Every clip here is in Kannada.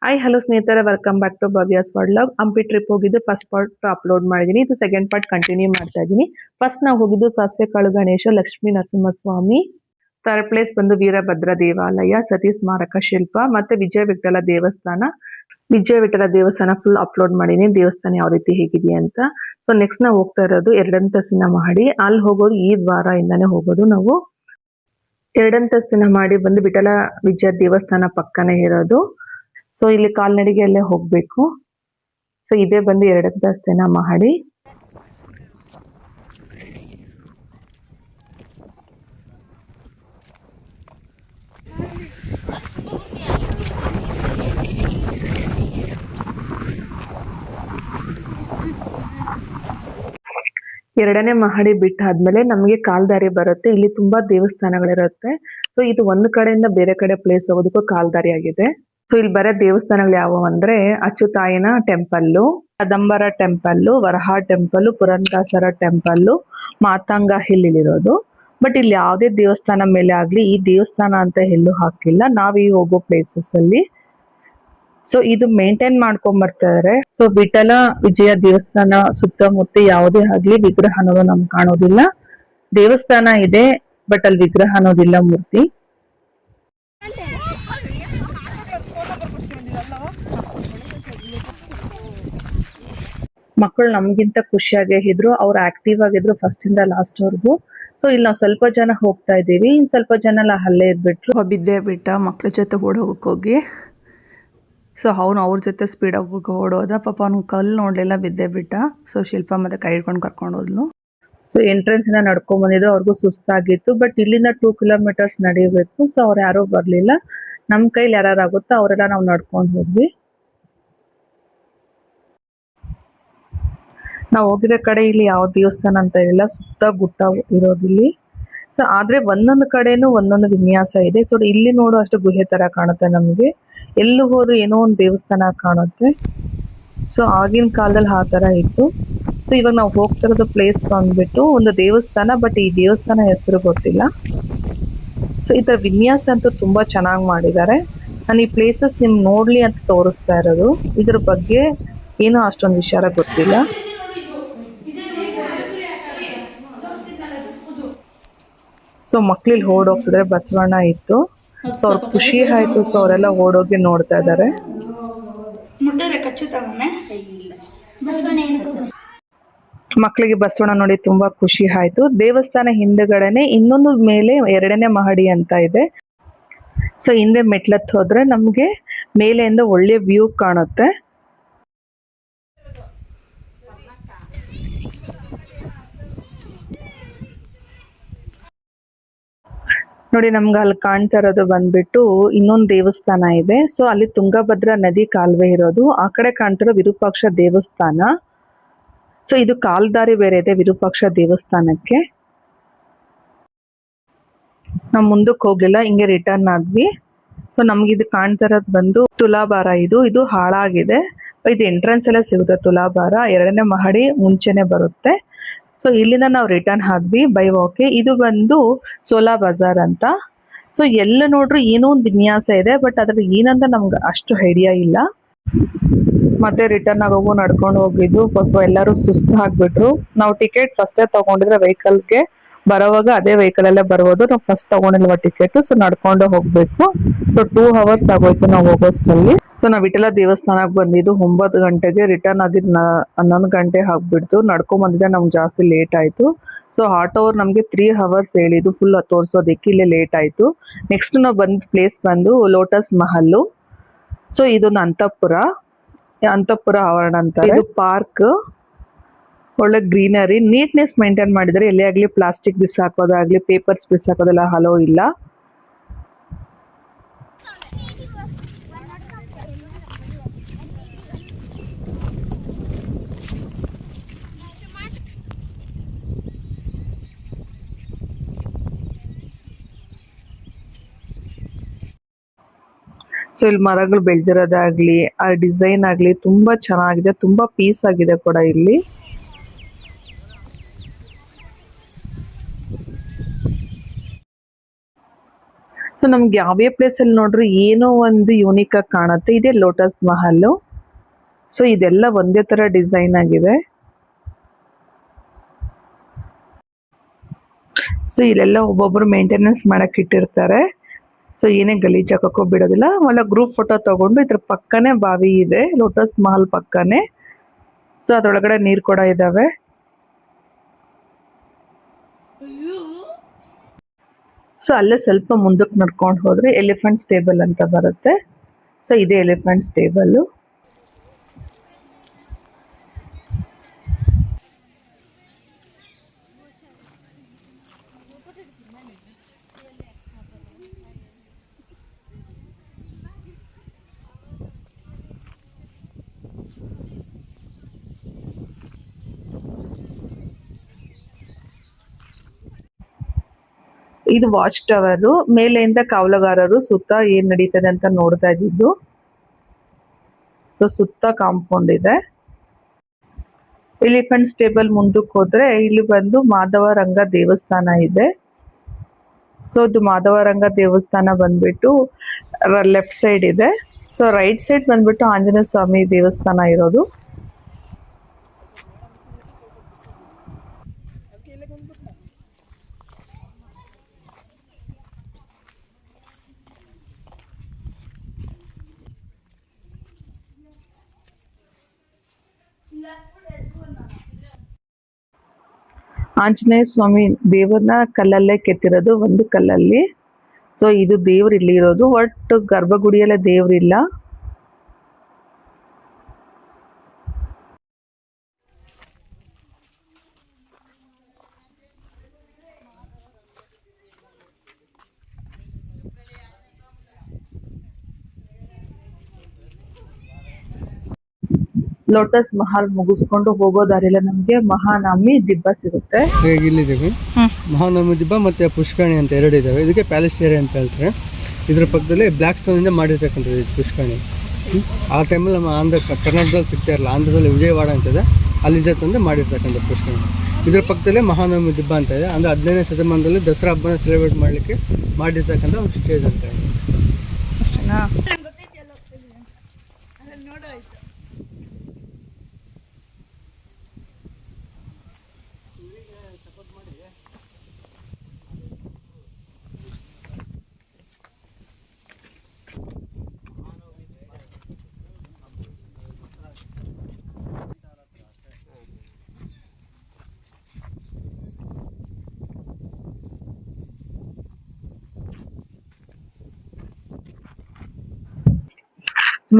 ಹಾಯ್ ಹಲೋ ಸ್ನೇಹಿತರೆ, welcome back to Bhavya's world. Hampi trip ಹೋಗಿದ್ದು ಫಸ್ಟ್ ಪಾರ್ಟ್ ಅಪ್ಲೋಡ್ ಮಾಡಿದ್ದೀನಿ. ಇದು ಸೆಕೆಂಡ್ ಪಾರ್ಟ್ ಕಂಟಿನ್ಯೂ ಮಾಡ್ತಾ ಇದ್ದೀನಿ. ಫಸ್ಟ್ ನಾವು ಹೋಗಿದ್ದು ಸಾಸಿವೆ ಕಾಳು ಗಣೇಶ, ಲಕ್ಷ್ಮೀ ನರಸಿಂಹಸ್ವಾಮಿ. ಥರ್ಡ್ ಪ್ಲೇಸ್ ಬಂದು ವೀರಭದ್ರ ದೇವಾಲಯ, ಸತಿ ಸ್ಮಾರಕ ಶಿಲ್ಪ, ಮತ್ತೆ ವಿಜಯ ವಿಠಲ ದೇವಸ್ಥಾನ. ವಿಜಯ ವಿಠಲ ದೇವಸ್ಥಾನ ಫುಲ್ ಅಪ್ಲೋಡ್ ಮಾಡಿದ್ದೀನಿ, ದೇವಸ್ಥಾನ ಯಾವ ರೀತಿ ಹೇಗಿದೆ ಅಂತ. ಸೊ ನೆಕ್ಸ್ಟ್ ನಾವು ಹೋಗ್ತಾ ಇರೋದು ಎರಡಂತಸ್ತಿನ ಮಹಡಿ. ಅಲ್ಲಿ ಹೋಗೋದು ಈ ದ್ವಾರದಿಂದಾನೇ ಹೋಗೋದು ನಾವು. ಎರಡಂತಸ್ತಿನ ಮಹಡಿ ಬಂದು ವಿಠಲ ವಿಜಯ ದೇವಸ್ಥಾನ ಪಕ್ಕನೇ ಇರೋದು. ಸೊ ಇಲ್ಲಿ ಕಾಲ್ನಡಿಗೆಯಲ್ಲೇ ಹೋಗ್ಬೇಕು. ಸೊ ಇದೇ ಬಂದು ಎರಡಂತಸ್ತಿನ ಮಹಡಿ. ಎರಡನೇ ಮಹಡಿ ಬಿಟ್ಟಾದ್ಮೇಲೆ ನಮಗೆ ಕಾಲ್ದಾರಿ ಬರುತ್ತೆ. ಇಲ್ಲಿ ತುಂಬಾ ದೇವಸ್ಥಾನಗಳಿರುತ್ತೆ. ಸೊ ಇದು ಒಂದು ಕಡೆಯಿಂದ ಬೇರೆ ಕಡೆ ಪ್ಲೇಸ್ ಹೋಗೋದಕ್ಕೂ ಕಾಲ್ದಾರಿ ಆಗಿದೆ. ಸೊ ಇಲ್ಲಿ ಬರೋ ದೇವಸ್ಥಾನಗಳು ಯಾವುವು ಅಂದ್ರೆ ಅಚ್ಯುತಾಯನ ಟೆಂಪಲ್ಲು, ಕದಂಬರ ಟೆಂಪಲ್ಲು, ವರಹ ಟೆಂಪಲ್ಲು, ಪುರಂದರದಾಸರ ಟೆಂಪಲ್ಲು, ಮಾತಂಗ ಹಿಲ್ ಇರೋದು. ಬಟ್ ಇಲ್ಲಿ ಯಾವುದೇ ದೇವಸ್ಥಾನ ಮೇಲೆ ಆಗ್ಲಿ ಈ ದೇವಸ್ಥಾನ ಅಂತ ಎಲ್ಲೂ ಹಾಕಿಲ್ಲ ನಾವು ಈ ಹೋಗೋ ಪ್ಲೇಸಸ್ ಅಲ್ಲಿ. ಸೊ ಇದು ಮೇಂಟೈನ್ ಮಾಡ್ಕೊಂಡ್ ಬರ್ತಾರೆ. ಸೊ ವಿಠಲ ವಿಜಯ ದೇವಸ್ಥಾನ ಸುತ್ತಮುತ್ತ ಯಾವುದೇ ಆಗ್ಲಿ ವಿಗ್ರಹ ಅನ್ನೋದು ನಮ್ಗೆ ಕಾಣೋದಿಲ್ಲ. ದೇವಸ್ಥಾನ ಇದೆ ಬಟ್ ಅಲ್ಲಿ ವಿಗ್ರಹ ಅನ್ನೋದಿಲ್ಲ, ಮೂರ್ತಿ. ಮಕ್ಕಳು ನಮ್ಗಿಂತ ಖುಷಿಯಾಗೇ ಇದ್ರು, ಅವ್ರು ಆಕ್ಟಿವ್ ಆಗಿದ್ರು ಫಸ್ಟ್ ಇಂದ ಲಾಸ್ಟ್ ವರ್ಗು. ಸೊ ಇಲ್ಲಿ ನಾವು ಸ್ವಲ್ಪ ಜನ ಹೋಗ್ತಾ ಇದೀವಿ, ಇನ್ ಸ್ವಲ್ಪ ಜನ ಎಲ್ಲ ಅಲ್ಲೇ ಇದ್ಬಿಟ್ರು. ಬಿದ್ದೇ ಬಿಟ್ಟ ಮಕ್ಳ ಜೊತೆ ಓಡೋಗಕ್ಕೆ ಹೋಗಿ. ಸೊ ಅವನು ಅವ್ರ ಜೊತೆ ಸ್ಪೀಡಾಗಿ ಓಡೋದ. ಪಾಪ ಅವ್ನು ಕಲ್ಲು ನೋಡ್ಲಿಲ್ಲ, ಬಿದ್ದೇ ಬಿಟ್ಟ. ಸೊ ಶಿಲ್ಪ ಮತ್ತೆ ಕೈ ಹಿಡ್ಕೊಂಡು ಕರ್ಕೊಂಡು ಹೋದ್ಲು. ಸೊ ಎಂಟ್ರೆನ್ಸ್ ಇಂದ ನಡ್ಕೊಂಡ್ ಬಂದಿದ್ರು, ಅವ್ರಿಗೂ ಸುಸ್ತಾಗಿತ್ತು. ಬಟ್ ಇಲ್ಲಿಂದ 2 ಕಿಲೋಮೀಟರ್ಸ್ ನಡೆಯಬೇಕು. ಸೊ ಅವ್ರು ಯಾರೂ ಬರ್ಲಿಲ್ಲ. ನಮ್ ಕೈಲಿ ಯಾರಾಗುತ್ತೋ ಅವರೆಲ್ಲ ನಾವು ನಡ್ಕೊಂಡು ಹೋದ್ವಿ. ನಾವು ಹೋಗಿರೋ ಕಡೆ ಇಲ್ಲಿ ಯಾವ ದೇವಸ್ಥಾನ ಅಂತ ಇಲ್ಲ, ಸುತ್ತ ಗುಟ್ಟ ಇರೋದಿಲ್ಲಿ. ಸೊ ಆದ್ರೆ ಒಂದೊಂದು ಕಡೆನೂ ಒಂದೊಂದು ವಿನ್ಯಾಸ ಇದೆ. ಸೊ ಇಲ್ಲಿ ನೋಡು ಅಷ್ಟು ಗುಹೆ ತರ ಕಾಣುತ್ತೆ ನಮಗೆ. ಎಲ್ಲೂ ಹೋದ್ರು ಏನೋ ಒಂದು ದೇವಸ್ಥಾನ ಕಾಣುತ್ತೆ. ಸೊ ಆಗಿನ ಕಾಲದಲ್ಲಿ ಆ ತರ ಇತ್ತು. ಸೊ ಇವಾಗ ನಾವು ಹೋಗ್ತಿರೋದು ಪ್ಲೇಸ್ ಬಂದ್ಬಿಟ್ಟು ಒಂದು ದೇವಸ್ಥಾನ, ಬಟ್ ಈ ದೇವಸ್ಥಾನ ಹೆಸರು ಗೊತ್ತಿಲ್ಲ. ಸೊ ಈ ತರ ವಿನ್ಯಾಸ ಅಂತೂ ತುಂಬಾ ಚೆನ್ನಾಗಿ ಮಾಡಿದ್ದಾರೆ. ನಾನು ಈ ಪ್ಲೇಸಸ್ ನಿಮ್ಗೆ ನೋಡ್ಲಿ ಅಂತ ತೋರಿಸ್ತಾ ಇರೋದು. ಇದ್ರ ಬಗ್ಗೆ ಏನೋ ಅಷ್ಟೊಂದು ವಿಚಾರ ಗೊತ್ತಿಲ್ಲ. ಸೊ ಮಕ್ಳಿಲ್ಲಿ ಓಡೋಗ್ತಿದ್ರೆ ಬಸವಣ್ಣ ಇತ್ತು. ಸೊ ಅವ್ರ ಖುಷಿ ಆಯ್ತು. ಸೊ ಅವರೆಲ್ಲ ಓಡೋಗಿ ನೋಡ್ತಾ ಇದ್ದಾರೆ. ಮಕ್ಕಳಿಗೆ ಬಸವಣ್ಣ ನೋಡಿ ತುಂಬಾ ಖುಷಿ ಆಯ್ತು. ದೇವಸ್ಥಾನ ಹಿಂದೆಗಡೆನೆ ಇನ್ನೊಂದು ಮೇಲೆ 2ನೇ ಮಹಡಿ ಅಂತ ಇದೆ. ಸೊ ಹಿಂದೆ ಮೆಟ್ಲತ್ ಹೋದ್ರೆ ನಮ್ಗೆ ಮೇಲೆಯಿಂದ ಒಳ್ಳೆ ವ್ಯೂ ಕಾಣುತ್ತೆ. ನೋಡಿ ನಮ್ಗೆ ಅಲ್ಲಿ ಕಾಣ್ತಾ ಇರೋದು ಬಂದ್ಬಿಟ್ಟು ಇನ್ನೊಂದು ದೇವಸ್ಥಾನ ಇದೆ. ಸೊ ಅಲ್ಲಿ ತುಂಗಭದ್ರಾ ನದಿ ಕಾಲುವೆ ಇರೋದು. ಆ ಕಡೆ ಕಾಣ್ತಿರೋ ವಿರೂಪಾಕ್ಷ ದೇವಸ್ಥಾನ. ಸೊ ಇದು ಕಾಲ್ದಾರಿ ಬೇರೆ ಇದೆ ವಿರೂಪಾಕ್ಷ ದೇವಸ್ಥಾನಕ್ಕೆ. ನಾವು ಮುಂದಕ್ಕೆ ಹೋಗ್ಲಿಲ್ಲ, ಹಿಂಗೆ ರಿಟರ್ನ್ ಆದ್ವಿ. ಸೊ ನಮ್ಗೆ ಇದು ಕಾಣ್ತಾ ಇರೋದು ಬಂದು ತುಲಾಭಾರ. ಇದು ಹಾಳಾಗಿದೆ. ಇದು ಎಂಟ್ರೆನ್ಸ್ ಎಲ್ಲ ಸಿಗುತ್ತೆ ತುಲಾಭಾರ. 2ನೇ ಮಹಡಿ ಮುಂಚೆನೆ ಬರುತ್ತೆ. ಸೊ ಇಲ್ಲಿಂದ ನಾವು ರಿಟರ್ನ್ ಆದ್ವಿ ಬೈ ವಾಕೆ. ಇದು ಬಂದು ಸೋಲಾ ಬಜಾರ್ ಅಂತ. ಸೊ ಎಲ್ಲ ನೋಡ್ರು ಏನೋ ಒಂದು ವಿನ್ಯಾಸ ಇದೆ, ಬಟ್ ಅದ್ರ ಏನಂತ ನಮ್ಗೆ ಅಷ್ಟು ಐಡಿಯಾ ಇಲ್ಲ. ಮತ್ತೆ ರಿಟರ್ನ್ ಆಗೋಗು ನಡ್ಕೊಂಡು ಹೋಗಿದ್ದು. ಪಾಪ ಎಲ್ಲರೂ ಸುಸ್ತು ಆಗ್ಬಿಟ್ರು. ನಾವು ಟಿಕೆಟ್ ಫಸ್ಟೇ ತಗೊಂಡಿದ್ರೆ ವೆಹಿಕಲ್ಗೆ ಬರೋವಾಗ ಅದೇ ವೆಹಿಕಲ್ ಅಲ್ಲೇ ಬರ್ಬೋದು. ನಾವು ಫಸ್ಟ್ ತಗೊಂಡಿಲ್ವ ಟಿಕೆಟ್. ಸೊ ನಡ್ಕೊಂಡು ಹೋಗ್ಬೇಕು. ಸೊ 2 hours ಆಗೋಯ್ತು ನಾವು ಹೋಗೋಷ್ಟಲ್ಲಿ. ಸೊ ನಾವು ವಿಠಲ ದೇವಸ್ಥಾನಕ್ಕೆ ಬಂದಿದ್ದು 9 ಗಂಟೆಗೆ, ರಿಟರ್ನ್ ಆಗಿದ್ದು 11 ಗಂಟೆ ಆಗ್ಬಿಡ್ತು. ನಡ್ಕೊಂಡ್ ಬಂದಿದ್ದೆ ನಮ್ಗೆ ಜಾಸ್ತಿ ಲೇಟ್ ಆಯ್ತು. ಸೊ ಆಟೋ ಅವ್ರು ನಮಗೆ 3 hours ಹೇಳಿದ್ದು ಫುಲ್ ತೋರಿಸೋದಕ್ಕೆ. ಇಲ್ಲೇ ಲೇಟ್ ಆಯ್ತು. ನೆಕ್ಸ್ಟ್ ನಾವು ಬಂದ ಪ್ಲೇಸ್ ಬಂದು ಲೋಟಸ್ ಮಹಲ್ಲು. ಸೊ ಇದೊಂದು ಅಂತಃಪುರ ಆವರಣ ಅಂತ. ಇದು ಪಾರ್ಕ್, ಒಳ್ಳೆ ಗ್ರೀನರಿ, ನೀಟ್ನೆಸ್ ಮೇಂಟೈನ್ ಮಾಡಿದರೆ. ಎಲ್ಲೇ ಆಗ್ಲಿ ಪ್ಲಾಸ್ಟಿಕ್ ಬಿಸಾಕೋದಾಗ್ಲಿ, ಪೇಪರ್ಸ್ ಬಿಸಾಕೋದೆಲ್ಲ ಹಲೋ ಇಲ್ಲ. ಸೊ ಇಲ್ಲಿ ಮರಗಳು ಬೆಳೆದಿರೋದಾಗ್ಲಿ, ಆ ಡಿಸೈನ್ ಆಗ್ಲಿ ತುಂಬಾ ಚೆನ್ನಾಗಿದೆ. ತುಂಬಾ ಪೀಸ್ ಆಗಿದೆ ಕೂಡ ಇಲ್ಲಿ. ಸೊ ನಮ್ಗೆ ಯಾವ್ಯಾವ ಪ್ಲೇಸಲ್ಲಿ ನೋಡ್ರಿ ಏನೋ ಒಂದು ಯೂನಿಕ್ ಆಗಿ ಕಾಣುತ್ತೆ. ಇದೇ ಲೋಟಸ್ ಮಹಲ್. ಸೊ ಇದೆಲ್ಲ ಒಂದೇ ತರ ಡಿಸೈನ್ ಆಗಿದೆ. ಸೊ ಇಲ್ಲೆಲ್ಲ ಒಬ್ಬೊಬ್ರು ಮೇಂಟೆನೆನ್ಸ್ ಮಾಡಕ್ ಇಟ್ಟಿರ್ತಾರೆ. ಸೊ ಏನೇ ಗಲೀಜ್ ಹಾಕಕ್ಕೂ ಬಿಡೋದಿಲ್ಲ. ಆಮೇಲೆ ಗ್ರೂಪ್ ಫೋಟೋ ತಗೊಂಡು ಇದ್ರ ಪಕ್ಕನೇ ಬಾವಿ ಇದೆ, ಲೋಟಸ್ ಮಹಲ್ ಪಕ್ಕನೇ. ಸೊ ಅದ್ರೊಳಗಡೆ ನೀರು ಕೂಡ ಇದಾವೆ. ಸೊ ಅಲ್ಲೇ ಸ್ವಲ್ಪ ಮುಂದಕ್ಕೆ ನಡ್ಕೊಂಡು ಹೋದ್ರೆ ಎಲಿಫೆಂಟ್ ಸ್ಟೇಬಲ್ ಅಂತ ಬರುತ್ತೆ. ಸೊ ಇದೇ ಎಲಿಫೆಂಟ್ ಸ್ಟೇಬಲ್. ಇದು ವಾಚ್ ಟವರ್. ಮೇಲೆಯಿಂದ ಕಾವಲುಗಾರರು ಸುತ್ತ ಏನ್ ನಡೀತದೆ ಅಂತ ನೋಡ್ತಾ ಇದ್ದಿದ್ದು. ಸೊ ಸುತ್ತ ಕಾಂಪೌಂಡ್ ಇದೆ. ಎಲಿಫೆಂಟ್ ಸ್ಟೇಬಲ್ ಮುಂದಕ್ಕೆ ಹೋದ್ರೆ ಇಲ್ಲಿ ಬಂದು ಮಾಧವರಂಗ ದೇವಸ್ಥಾನ ಇದೆ. ಸೊ ಇದು ಮಾಧವರಂಗ ದೇವಸ್ಥಾನ ಬಂದ್ಬಿಟ್ಟು ಲೆಫ್ಟ್ ಸೈಡ್ ಇದೆ. ಸೊ ರೈಟ್ ಸೈಡ್ ಬಂದ್ಬಿಟ್ಟು ಆಂಜನೇಯ ಸ್ವಾಮಿ ದೇವಸ್ಥಾನ ಇರೋದು. ಆಂಜನೇಯ ಸ್ವಾಮಿ ದೇವ್ರನ್ನ ಕಲ್ಲಲ್ಲೇ ಕೆತ್ತಿರೋದು, ಒಂದು ಕಲ್ಲಲ್ಲಿ. ಸೊ ಇದು ದೇವ್ರು ಇಲ್ಲಿ ಇರೋದು. ಒಟ್ಟು ಗರ್ಭಗುಡಿಯಲ್ಲೇ ದೇವ್ರಿಲ್ಲ. ಲೋಟಸ್ ಮಹಲ್ ಮುಗಿಸ್ಕೊಂಡು ಹೋಗೋ ದಾರಿಯಲ್ಲಿ ನಮಗೆ ಮಹಾನವಮಿ ದಿಬ್ಬ ಸಿಗುತ್ತೆ. ಇಲ್ಲಿದ್ದೀವಿ. ಮಹಾನವಮಿ ದಿಬ್ಬ ಮತ್ತೆ ಪುಷ್ಕರಣಿ ಅಂತ ಎರಡು ಇದಾವೆ. ಇದಕ್ಕೆ ಪ್ಯಾಲೇಸ್ ಏರಿಯಾ ಅಂತ ಹೇಳ್ತಾರೆ. ಇದ್ರ ಪಕ್ಕದಲ್ಲಿ ಬ್ಲ್ಯಾಕ್ ಸ್ಟೋನ್ ಇಂದ ಮಾಡಿರ್ತಕ್ಕಂಥದ್ದು ಪುಷ್ಕರಣಿ. ಆ ಟೈಮಲ್ಲಿ ನಮ್ಮ ಕರ್ನಾಟಕದಲ್ಲಿ ಸಿಗ್ತಾ ಇರಲ್ಲ. ಆಂಧ್ರದಲ್ಲಿ ವಿಜಯವಾಡ ಅಂತಿದೆ, ಅಲ್ಲಿದ್ದ ತಂದು ಮಾಡಿರ್ತಕ್ಕಂಥ ಪುಷ್ಕರಣಿ. ಇದ್ರ ಪಕ್ಕದಲ್ಲೇ ಮಹಾನವಮಿ ದಿಬ್ಬ ಅಂತ ಇದೆ. ಅಂದರೆ 15ನೇ ಶತಮಾನದಲ್ಲಿ ದಸರಾ ಹಬ್ಬನ ಸೆಲೆಬ್ರೇಟ್ ಮಾಡಲಿಕ್ಕೆ ಮಾಡಿರ್ತಕ್ಕಂಥ ಒಂದು ಸ್ಟೇಜ್ ಅಂತ ಇದೆ. ಅಷ್ಟೇನಾ?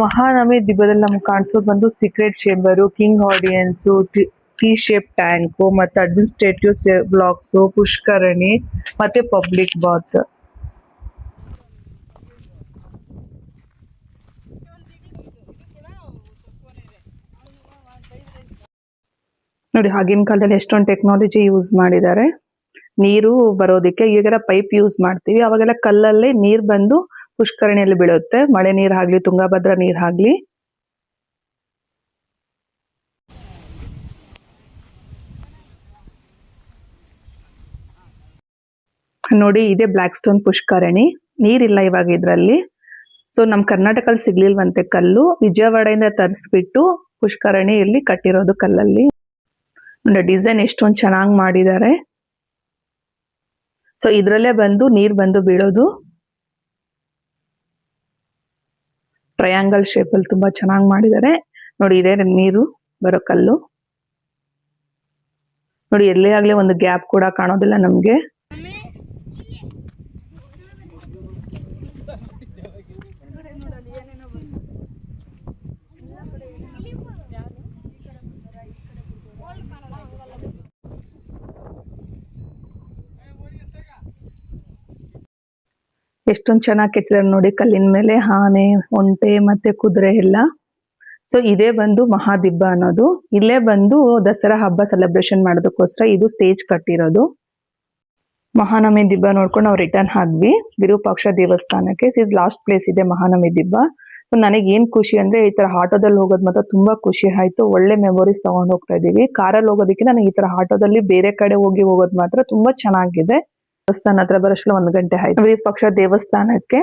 ಮಹಾನವಮಿ ದಿಬ್ಬದಲ್ಲಿ ನಮ್ಗೆ ಕಾಣಿಸೋದು ಬಂದು secret chamber, king audience, T shape tank, ಮತ್ತೆ ಅಡ್ಮಿನಿಸ್ಟ್ರೇಟಿವ್ ಬ್ಲಾಕ್ಸ್, ಪುಷ್ಕರಣಿ ಮತ್ತೆ ಪಬ್ಲಿಕ್ ಬಾತ್. ನೋಡಿ ಆಗಿನ ಕಾಲದಲ್ಲಿ ಎಷ್ಟೊಂದು ಟೆಕ್ನಾಲಜಿ ಯೂಸ್ ಮಾಡಿದ್ದಾರೆ ನೀರು ಬರೋದಕ್ಕೆ. ಈಗೆಲ್ಲ ಪೈಪ್ ಯೂಸ್ ಮಾಡ್ತೀವಿ, ಅವಾಗೆಲ್ಲ ಕಲ್ಲಲ್ಲೇ ನೀರು ಬಂದು ಪುಷ್ಕರಣಿಯಲ್ಲಿ ಬೀಳುತ್ತೆ. ಮಳೆ ನೀರ್ ಆಗ್ಲಿ, ತುಂಗಭದ್ರಾ ನೀರ್ ಆಗ್ಲಿ. ನೋಡಿ ಇದೇ ಬ್ಲ್ಯಾಕ್ ಸ್ಟೋನ್ ಪುಷ್ಕರಣಿ. ನೀರಿಲ್ಲ ಇವಾಗ ಇದ್ರಲ್ಲಿ. ಸೊ ನಮ್ ಕರ್ನಾಟಕದಲ್ಲಿ ಸಿಗ್ಲಿಲ್ವಂತೆ ಕಲ್ಲು, ವಿಜಯವಾಡೆಯಿಂದ ತರಿಸ್ಬಿಟ್ಟು ಪುಷ್ಕರಣಿಯಲ್ಲಿ ಕಟ್ಟಿರೋದು ಕಲ್ಲಲ್ಲಿ. ಡಿಸೈನ್ ಎಷ್ಟೊಂದು ಚೆನ್ನಾಗಿ ಮಾಡಿದ್ದಾರೆ. ಸೊ ಇದ್ರಲ್ಲೇ ಬಂದು ನೀರ್ ಬಂದು ಬೀಳೋದು. ಟ್ರಯಾಂಗಲ್ ಶೇಪ್ ಅಲ್ಲಿ ತುಂಬಾ ಚೆನ್ನಾಗಿ ಮಾಡಿದ್ದಾರೆ. ನೋಡಿ ಇದೇ ನೀರು ಬರೋ ಕಲ್ಲು. ನೋಡಿ ಎಲ್ಲೇ ಆಗ್ಲಿ ಒಂದು ಗ್ಯಾಪ್ ಕೂಡ ಕಾಣೋದಿಲ್ಲ ನಮ್ಗೆ. ಎಷ್ಟೊಂದು ಚೆನ್ನಾಗಿ ಕೆತ್ತಿದ್ದಾರೆ ನೋಡಿ. ಕಲ್ಲಿನ ಮೇಲೆ ಆನೆ, ಒಂಟೆ ಮತ್ತೆ ಕುದುರೆ ಎಲ್ಲ. ಸೊ ಇದೇ ಬಂದು ಮಹಾದಿಬ್ಬ ಅನ್ನೋದು. ಇಲ್ಲೇ ಬಂದು ದಸರಾ ಹಬ್ಬ ಸೆಲೆಬ್ರೇಷನ್ ಮಾಡೋದಕ್ಕೋಸ್ಕರ ಇದು ಸ್ಟೇಜ್ ಕಟ್ಟಿರೋದು. ಮಹಾನವಮಿ ದಿಬ್ಬ ನೋಡ್ಕೊಂಡು ನಾವು ರಿಟರ್ನ್ ಆದ್ವಿ ವಿರೂಪಾಕ್ಷ ದೇವಸ್ಥಾನಕ್ಕೆ. ಇದು ಲಾಸ್ಟ್ ಪ್ಲೇಸ್ ಇದೆ ಮಹಾನವಮಿ ದಿಬ್ಬ. ಸೊ ನನಗೆ ಏನ್ ಖುಷಿ ಅಂದ್ರೆ ಈ ತರ ಆಟೋದಲ್ಲಿ ಹೋಗೋದು ಮಾತ್ರ ತುಂಬಾ ಖುಷಿ ಆಯ್ತು. ಒಳ್ಳೆ ಮೆಮೊರೀಸ್ ತಗೊಂಡ್ ಹೋಗ್ತಾ ಇದೀವಿ. ಕಾರಲ್ಲಿ ಹೋಗೋದಕ್ಕೆ ನನಗೆ ಈ ತರ ಆಟೋದಲ್ಲಿ ಬೇರೆ ಕಡೆ ಹೋಗೋದು ಮಾತ್ರ ತುಂಬಾ ಚೆನ್ನಾಗಿದೆ. ದೇವಸ್ಥಾನ ಹತ್ರ ಬರೋಷ್ಟಲ್ಲ 1 ಗಂಟೆ ಆಯ್ತು. ವಿರೂಪಾಕ್ಷ ದೇವಸ್ಥಾನಕ್ಕೆ.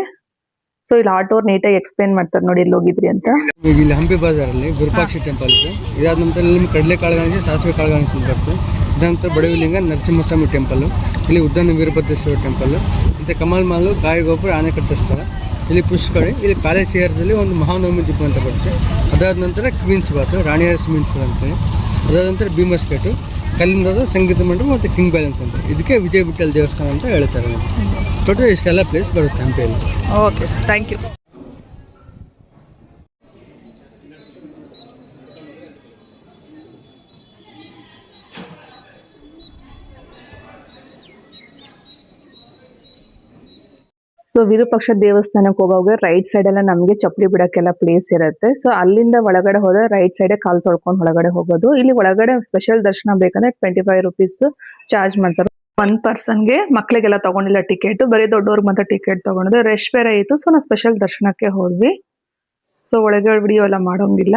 ಸೊ ಇಲ್ಲಿ ಆಟೋರ್ ನೀಟಾಗಿ ಎಕ್ಸ್ಪ್ಲೇನ್ ಮಾಡ್ತಾರೆ ನೋಡಿ ಎಲ್ಲಿ ಹೋಗಿದ್ರಿ ಅಂತ. ಇಲ್ಲಿ ಹಂಪಿ ಬಾಜಾರಲ್ಲಿ ವಿರೂಪಾಕ್ಷ ಟೆಂಪಲ್ ಇದೆ. ಇದಾದ ನಂತರ ಇಲ್ಲಿ ಕಡಲೆ ಕಾಳುಗಣೇಶ, ಸಾಸಿವೆ ಕಾಳುಗಣೇಶ ಅಂತ ಬರ್ತದೆ. ಇದಂತರ ಬಡವಿಲಿಂಗ ನರಸಿಂಹಸ್ವಾಮಿ ಟೆಂಪಲ್, ಇಲ್ಲಿ ಉದ್ದಾನ ವೀರಭದ್ರೇಶ್ವರ ಟೆಂಪಲ್, ಮತ್ತೆ ಕಮಲ್ ಮಾಲು, ಗಾಯಗೋಪುರ, ಆಣೆಕಟ್ಟು ಸ್ಥಳ, ಇಲ್ಲಿ ಪುಷ್ಕಳಿ, ಇಲ್ಲಿ ಪ್ಯಾಲೇಸ್ ಏರಿಯಾದಲ್ಲಿ ಒಂದು ಮಹಾನವಮಿ ದೀಪ ಅಂತ ಬರುತ್ತೆ. ಅದಾದ ನಂತರ ಕ್ವೀನ್ಸ್ ಬಾತ್, ರಾಣಿಯರ ಸ್ವಿಮ್ಮಿಂಗ್ ಪೂಲ್ ಅಂತೇಳಿ, ಅದಾದ ನಂತರ ಭೀಮಸ್ ಗೇಟು, ಕಲ್ಲಿಂದ ಸಂಗೀತ ಮಂಟಪ ಮತ್ತು ಕಿಂಗ್ ಬ್ಯಾಲೆನ್ಸ್ ಅಂತ. ಇದಕ್ಕೆ ವಿಜಯ ವಿಠಲ್ ದೇವಸ್ಥಾನ ಅಂತ ಹೇಳ್ತಾರೆ. ಟೋಟಲ್ ಇಷ್ಟೆಲ್ಲ ಪ್ಲೇಸ್ ಬರುತ್ತೆ ಹಂಪಿಯಲ್ಲಿ. Okay, thank you. So Virupaksha ದೇವಸ್ಥಾನಕ್ಕೆ ಹೋಗುವಾಗ ರೈಟ್ ಸೈಡ್ ಎಲ್ಲ ನಮಗೆ ಚಪ್ಪಲಿ ಬಿಡಕ್ಕೆಲ್ಲ ಪ್ಲೇಸ್ ಇರುತ್ತೆ. ಸೊ ಅಲ್ಲಿಂದ ಒಳಗಡೆ ಹೋದ್ರೆ ರೈಟ್ ಸೈಡ್ ಕಾಲ್ ತೊಳ್ಕೊಂಡು ಒಳಗಡೆ ಹೋಗೋದು. ಇಲ್ಲಿ ಒಳಗಡೆ ಸ್ಪೆಷಲ್ ದರ್ಶನ ಬೇಕಂದ್ರೆ 25 ರೂಪೀಸ್ ಚಾರ್ಜ್ ಮಾಡ್ತಾರೆ. 1 ಪರ್ಸನ್ಗೆ. ಮಕ್ಳಿಗೆಲ್ಲ ತಗೊಂಡಿಲ್ಲ ಟಿಕೆಟ್, ಬರೀ ದೊಡ್ಡವ್ರಿಗೆ ಮಾತ್ರ ಟಿಕೆಟ್ ತಗೊಂಡಿದ್ದು. ರಶ್ ಬೇರೆ ಇತ್ತು, ಸೊ ನಾವು ಸ್ಪೆಷಲ್ ದರ್ಶನಕ್ಕೆ ಹೋದ್ವಿ. ಸೊ ಒಳಗೆ ವಿಡಿಯೋ ಎಲ್ಲ ಮಾಡೋಂಗಿಲ್ಲ.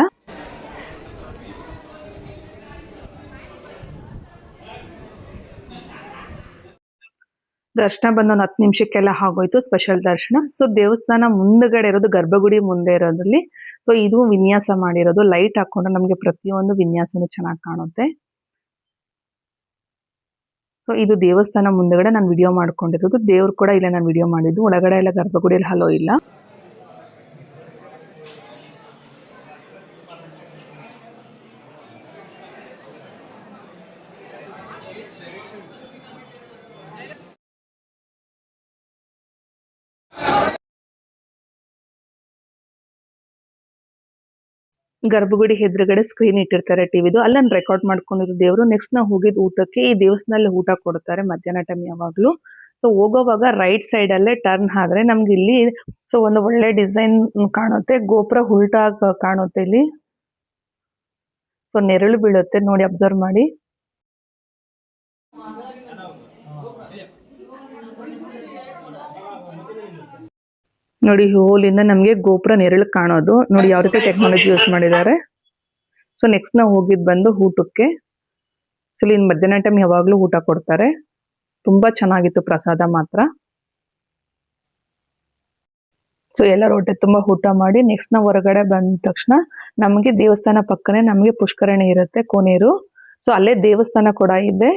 ದರ್ಶನ ಬಂದು 10 ನಿಮಿಷಕ್ಕೆಲ್ಲ ಆಗೋಯ್ತು ಸ್ಪೆಷಲ್ ದರ್ಶನ. ಸೊ ದೇವಸ್ಥಾನ ಮುಂದಗಡೆ ಇರೋದು ಗರ್ಭಗುಡಿ ಮುಂದೆ ಇರೋದ್ರಲ್ಲಿ. ಸೊ ಇದು ವಿನ್ಯಾಸ ಮಾಡಿರೋದು. ಲೈಟ್ ಹಾಕೊಂಡ್ರೆ ನಮಗೆ ಪ್ರತಿಯೊಂದು ವಿನ್ಯಾಸನು ಚೆನ್ನಾಗಿ ಕಾಣುತ್ತೆ. ಸೊ ಇದು ದೇವಸ್ಥಾನ ಮುಂದಗಡೆ ನಾನು ವಿಡಿಯೋ ಮಾಡ್ಕೊಂಡಿರೋದು. ದೇವ್ರು ಕೂಡ ಇಲ್ಲ ನಾನು ವಿಡಿಯೋ ಮಾಡಿದ್ದು. ಒಳಗಡೆ ಎಲ್ಲ ಗರ್ಭಗುಡಿಯಲ್ಲಿ ಹಲೋ ಇಲ್ಲ. ಗರ್ಭಗುಡಿ ಎದುರುಗಡೆ ಸ್ಕ್ರೀನ್ ಇಟ್ಟಿರ್ತಾರೆ ಟಿವಿದು. ಅಲ್ಲಿ ನಾನು ರೆಕಾರ್ಡ್ ಮಾಡ್ಕೊಂಡಿರೋ ದೇವರು. ನೆಕ್ಸ್ಟ್ ನಾವು ಹೋಗಿದ್ ಊಟಕ್ಕೆ ಈ ದೇವಸ್ಥಾನದಲ್ಲಿ ಊಟ ಕೊಡ್ತಾರೆ ಮಧ್ಯಾಹ್ನ ಟೈಮ್ ಯಾವಾಗ್ಲೂ. ಸೊ ಹೋಗೋವಾಗ ರೈಟ್ ಸೈಡ್ ಅಲ್ಲೇ ಟರ್ನ್ ಆದ್ರೆ ನಮ್ಗೆ ಇಲ್ಲಿ ಸೊ ಒಂದು ಒಳ್ಳೆ ಡಿಸೈನ್ ಕಾಣುತ್ತೆ. ಗೋಪುರ ಉಲ್ಟಾ ಕಾಣುತ್ತೆ ಇಲ್ಲಿ. ಸೊ ನೆರಳು ಬೀಳುತ್ತೆ ನೋಡಿ, ಅಬ್ಸರ್ವ್ ಮಾಡಿ. ನೋಡಿ ಹೋಲಿಂದ ನಮಗೆ ಗೋಪುರ ನೆರಳು ಕಾಣೋದು ನೋಡಿ ಯಾವ ರೀತಿ ಟೆಕ್ನಾಲಜಿ ಯೂಸ್ ಮಾಡಿದ್ದಾರೆ. ಸೊ ನೆಕ್ಸ್ಟ್ ನಾವು ಹೋಗಿದ್ ಬಂದು ಊಟಕ್ಕೆ. ಸೊ ಇಲ್ಲಿ ಮಧ್ಯಾಹ್ನ ಟೈಮ್ ಯಾವಾಗ್ಲೂ ಊಟ ಕೊಡ್ತಾರೆ. ತುಂಬಾ ಚೆನ್ನಾಗಿತ್ತು ಪ್ರಸಾದ ಮಾತ್ರ. ಸೊ ಎಲ್ಲರೂ ಹೊಟ್ಟೆ ತುಂಬಾ ಊಟ ಮಾಡಿ ನೆಕ್ಸ್ಟ್ ನಾವು ಹೊರಗಡೆ ಬಂದ ತಕ್ಷಣ ನಮಗೆ ದೇವಸ್ಥಾನ ಪಕ್ಕನೆ ನಮಗೆ ಪುಷ್ಕರಣಿ ಇರುತ್ತೆ, ಕೋನೇರು. ಸೊ ಅಲ್ಲೇ ದೇವಸ್ಥಾನ ಕೂಡ ಇದೆ.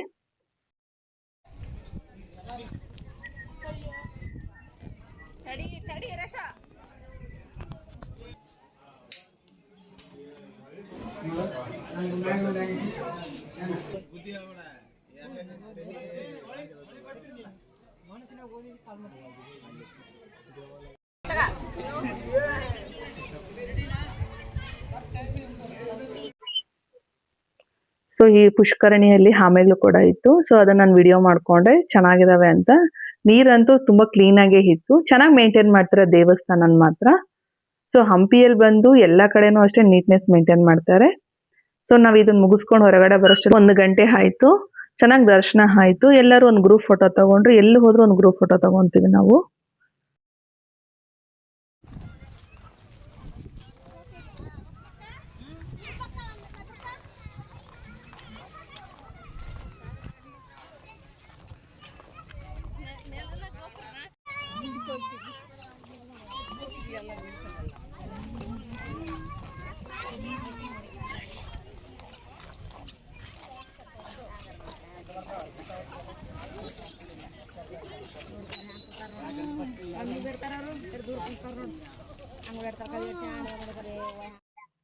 ಸೊ ಈ ಪುಷ್ಕರಣಿಯಲ್ಲಿ ಆಮೇಲೂ ಕೂಡ ಇತ್ತು. ಸೊ ಅದನ್ನ ನಾನು ವಿಡಿಯೋ ಮಾಡ್ಕೊಂಡೆ, ಚೆನ್ನಾಗಿದಾವೆ ಅಂತ. ನೀರಂತೂ ತುಂಬಾ ಕ್ಲೀನ್ ಆಗೇ ಇತ್ತು. ಚೆನ್ನಾಗಿ ಮೇಂಟೈನ್ ಮಾಡ್ತಾರೆ ದೇವಸ್ಥಾನ ಮಾತ್ರ. ಸೊ ಹಂಪಿಯಲ್ಲಿ ಬಂದು ಎಲ್ಲಾ ಕಡೆನೂ ಅಷ್ಟೇ ನೀಟ್ನೆಸ್ ಮೇಂಟೈನ್ ಮಾಡ್ತಾರೆ. ಸೊ ನಾವ್ ಇದನ್ನ ಮುಗಿಸ್ಕೊಂಡು ಹೊರಗಡೆ ಬರೋಷ್ಟು 1 ಗಂಟೆ ಆಯ್ತು. ಚೆನ್ನಾಗಿ ದರ್ಶನ ಆಯ್ತು. ಎಲ್ಲರೂ ಒಂದು ಗ್ರೂಪ್ ಫೋಟೋ ತಗೊಂಡ್ರು. ಎಲ್ಲಿ ಹೋದ್ರು ಒಂದು ಗ್ರೂಪ್ ಫೋಟೋ ತಗೊಂತೀವಿ ನಾವು.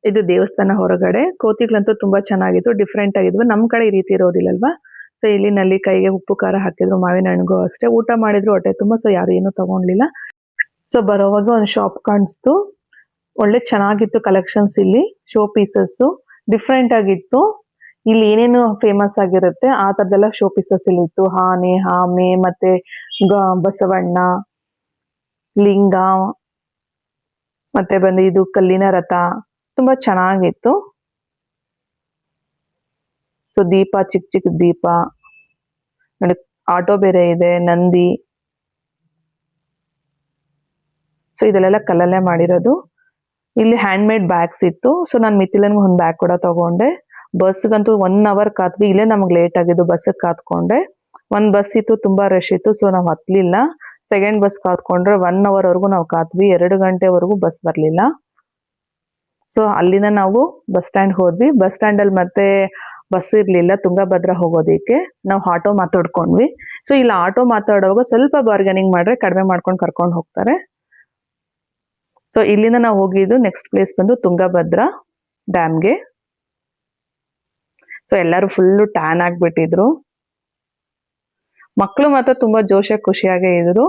ಇದು ದೇವಸ್ಥಾನ ಹೊರಗಡೆ. ಕೋತಿಗಳಂತೂ ತುಂಬಾ ಚೆನ್ನಾಗಿತ್ತು, ಡಿಫ್ರೆಂಟ್ ಆಗಿದ್ವು. ನಮ್ ಕಡೆ ಈ ರೀತಿ ಇರೋದಿಲ್ಲಲ್ವಾ. ಸೊ ಇಲ್ಲಿ ನಲ್ಲಿ ಕೈಗೆ ಉಪ್ಪು ಖಾರ ಹಾಕಿದ್ರು, ಮಾವಿನ ಹಣ್ಣಿಗೂ ಅಷ್ಟೇ. ಊಟ ಮಾಡಿದ್ರು ಹೊಟ್ಟೆ ತುಂಬಾ. ಸೊ ಯಾರು ಏನು ತಗೊಂಡ್ಲಿಲ್ಲ. ಸೊ ಬರೋವಾಗ ಒಂದು ಶಾಪ್ ಕಾಣಿಸ್ತು, ಒಳ್ಳೆ ಚೆನ್ನಾಗಿತ್ತು ಕಲೆಕ್ಷನ್ಸ್. ಇಲ್ಲಿ ಶೋ ಪೀಸಸ್ ಡಿಫ್ರೆಂಟ್ ಆಗಿತ್ತು. ಇಲ್ಲಿ ಏನೇನು ಫೇಮಸ್ ಆಗಿರುತ್ತೆ ಆ ತರದೆಲ್ಲ ಶೋ ಪೀಸಸ್ ಇಲ್ಲಿ ಇತ್ತು. ಆನೆ, ಆಮೆ, ಮತ್ತೆ ಬಸವಣ್ಣ, ಲಿಂಗ, ಮತ್ತೆ ಬಂದು ಇದು ಕಲ್ಲಿನ ರಥ, ತುಂಬಾ ಚೆನ್ನಾಗಿತ್ತು. ಸೊ ದೀಪ, ಚಿಕ್ಕ ಚಿಕ್ಕ ದೀಪ ನೋಡಿ. ಆಟೋ ಬೇರೆ ಇದೆ, ನಂದಿ. ಸೊ ಇದೆಲ್ಲ ಕಲ್ಲಲ್ಲೇ ಮಾಡಿರೋದು. ಇಲ್ಲಿ ಹ್ಯಾಂಡ್ ಮೇಡ್ ಬ್ಯಾಗ್ಸ್ ಇತ್ತು. ಸೊ ನಾನು ಮಿಥಿಲನ್ಗೆ ಒಂದು ಬ್ಯಾಗ್ ಕೂಡ ತಗೊಂಡೆ. ಬಸ್ಗಂತೂ 1 ಅವರ್ ಕಾದ್ವಿ. ಇಲ್ಲೇ ನಮಗೆ ಲೇಟ್ ಆಗಿದ್ದು ಬಸ್ಗೆ ಕಾತ್ಕೊಂಡೆ. ಒಂದು ಬಸ್ ಇತ್ತು, ತುಂಬ ರಶ್ ಇತ್ತು. ಸೊ ನಾವು ಹತ್ತಲಿಲ್ಲ. ಸೆಕೆಂಡ್ ಬಸ್ ಕಾದ್ಕೊಂಡ್ರೆ 1 ಅವರ್ವರೆಗೂ ನಾವು ಕಾದ್ವಿ. 2 ಗಂಟೆವರೆಗೂ ಬಸ್ ಬರಲಿಲ್ಲ. ಸೊ ಅಲ್ಲಿಂದ ನಾವು ಬಸ್ ಸ್ಟ್ಯಾಂಡ್ ಹೋದ್ವಿ. ಬಸ್ ಸ್ಟ್ಯಾಂಡಲ್ಲಿ ಮತ್ತೆ ಬಸ್ ಇರಲಿಲ್ಲ ತುಂಗಭದ್ರಾ ಹೋಗೋದಕ್ಕೆ. ನಾವು ಆಟೋ ಮಾತಾಡ್ಕೊಂಡ್ವಿ. ಸೊ ಇಲ್ಲಿ ಆಟೋ ಮಾತಾಡುವಾಗ ಸ್ವಲ್ಪ ಬಾರ್ಗನಿಂಗ್ ಮಾಡ್ರೆ ಕಡಿಮೆ ಮಾಡ್ಕೊಂಡು ಕರ್ಕೊಂಡು ಹೋಗ್ತಾರೆ. ಸೊ ಇಲ್ಲಿಂದ ನಾವು ಹೋಗಿದ್ದು ನೆಕ್ಸ್ಟ್ ಪ್ಲೇಸ್ ಬಂದು ತುಂಗಭದ್ರಾ ಡ್ಯಾಮ್ಗೆ. ಸೊ ಎಲ್ಲರೂ ಫುಲ್ಲು ಟ್ಯಾನ್ ಆಗಿಬಿಟ್ಟಿದ್ರು. ಮಕ್ಕಳು ಮಾತ್ರ ತುಂಬಾ ಜೋಶಾಗಿ ಖುಷಿಯಾಗೇ ಇದ್ರು.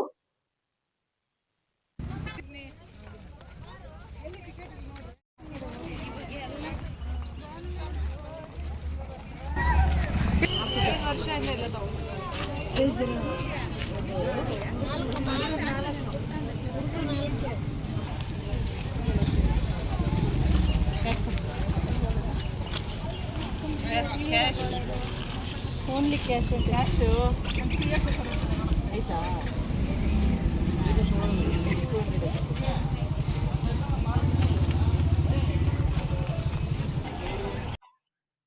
ಓನ್ಲಿ ಕ್ಯಾಶ್ ಆಯ್ತಾ.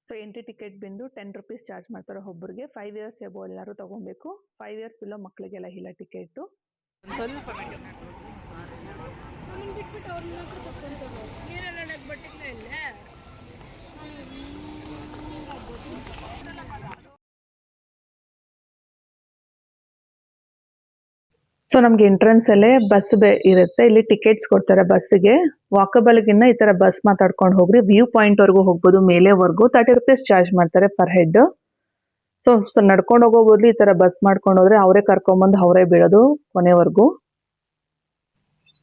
ಸೊ ಎಂಟ್ರಿ ಟಿಕೆಟ್ ಬಂದು 10 ರುಪೀಸ್ ಚಾರ್ಜ್ ಮಾಡ್ತಾರೆ ಒಬ್ಬರಿಗೆ. 5 ಇಯರ್ಸ್ ಎಬೋ ಎಲ್ಲರೂ ತಗೊಬೇಕು. 5 ಇಯರ್ಸ್ ಬಿಲೋ ಮಕ್ಕಳಿಗೆಲ್ಲ ಇಲ್ಲ ಟಿಕೆಟು. ಸ್ವಲ್ಪ ಸೊ ನಮ್ಗೆ ಎಂಟ್ರೆನ್ಸ್ ಅಲ್ಲೇ ಬಸ್ ಇರುತ್ತೆ. ಇಲ್ಲಿ ಟಿಕೆಟ್ಸ್ ಕೊಡ್ತಾರೆ ಬಸ್ಸಿಗೆ. ವಾಕಬಲ್ಗಿನ್ನ ಈ ತರ ಬಸ್ ಮಾತಾಡ್ಕೊಂಡು ಹೋಗ್ರಿ. ವ್ಯೂ ಪಾಯಿಂಟ್ ವರ್ಗೂ ಹೋಗ್ಬೋದು, ಮೇಲೆವರೆಗೂ 30 ರುಪೀಸ್ ಚಾರ್ಜ್ ಮಾಡ್ತಾರೆ ಪರ್ ಹೆಡ್. ಸೊ ನಡ್ಕೊಂಡು ಹೋಗೋ ಬದಲು ಈ ತರ ಬಸ್ ಮಾಡ್ಕೊಂಡು ಹೋದ್ರೆ ಅವರೇ ಕರ್ಕೊಂಬಂದು ಅವರೇ ಬಿಡೋದು ಕೊನೆವರೆಗೂ.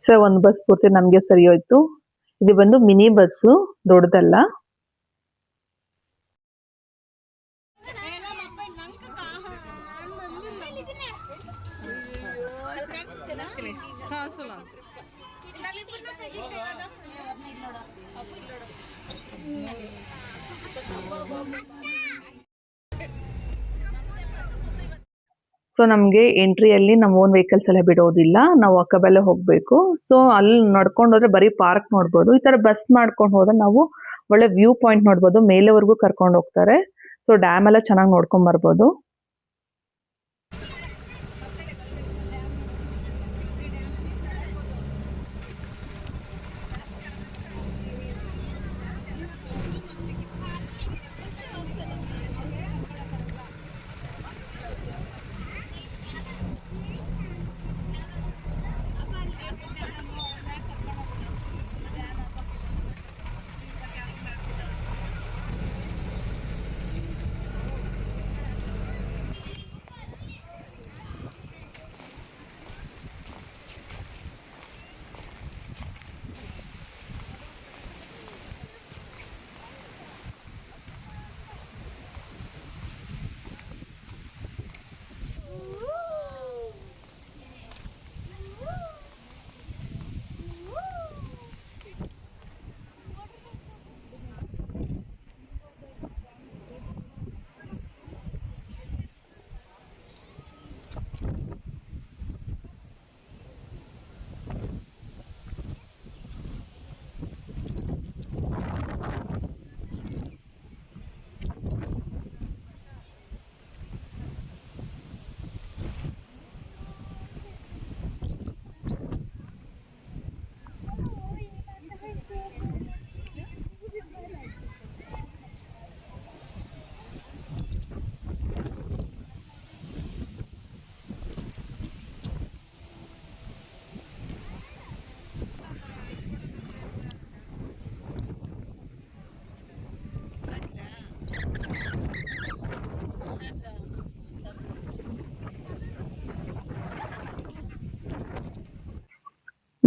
ಸೊ ಒಂದು ಬಸ್ ಪೂರ್ತಿ ನಮ್ಗೆ ಸರಿ ಹೋಯ್ತು. ಇದು ಬಂದು ಮಿನಿ ಬಸ್ಸು, ದೊಡ್ಡದಲ್ಲ. ಸೊ ನಮಗೆ ಎಂಟ್ರಿಯಲ್ಲಿ ನಮ್ಮ ಓನ್ ವೆಹಿಕಲ್ಸ್ ಎಲ್ಲ ಬಿಡೋದಿಲ್ಲ, ನಾವು ವಾಕಬಲ್ಲೇ ಹೋಗಬೇಕು. ಸೊ ಅಲ್ಲಿ ನಡ್ಕೊಂಡು ಹೋದ್ರೆ ಬರೀ ಪಾರ್ಕ್ ನೋಡ್ಬೋದು. ಈ ತರ ಬಸ್ ಮಾಡ್ಕೊಂಡು ಹೋದ್ರೆ ನಾವು ಒಳ್ಳೆ ವ್ಯೂ ಪಾಯಿಂಟ್ ನೋಡ್ಬೋದು, ಮೇಲೆವರೆಗೂ ಕರ್ಕೊಂಡು ಹೋಗ್ತಾರೆ. ಸೊ ಡ್ಯಾಮ್ ಎಲ್ಲ ಚೆನ್ನಾಗಿ ನೋಡ್ಕೊಂಡ್ ಬರ್ಬೋದು.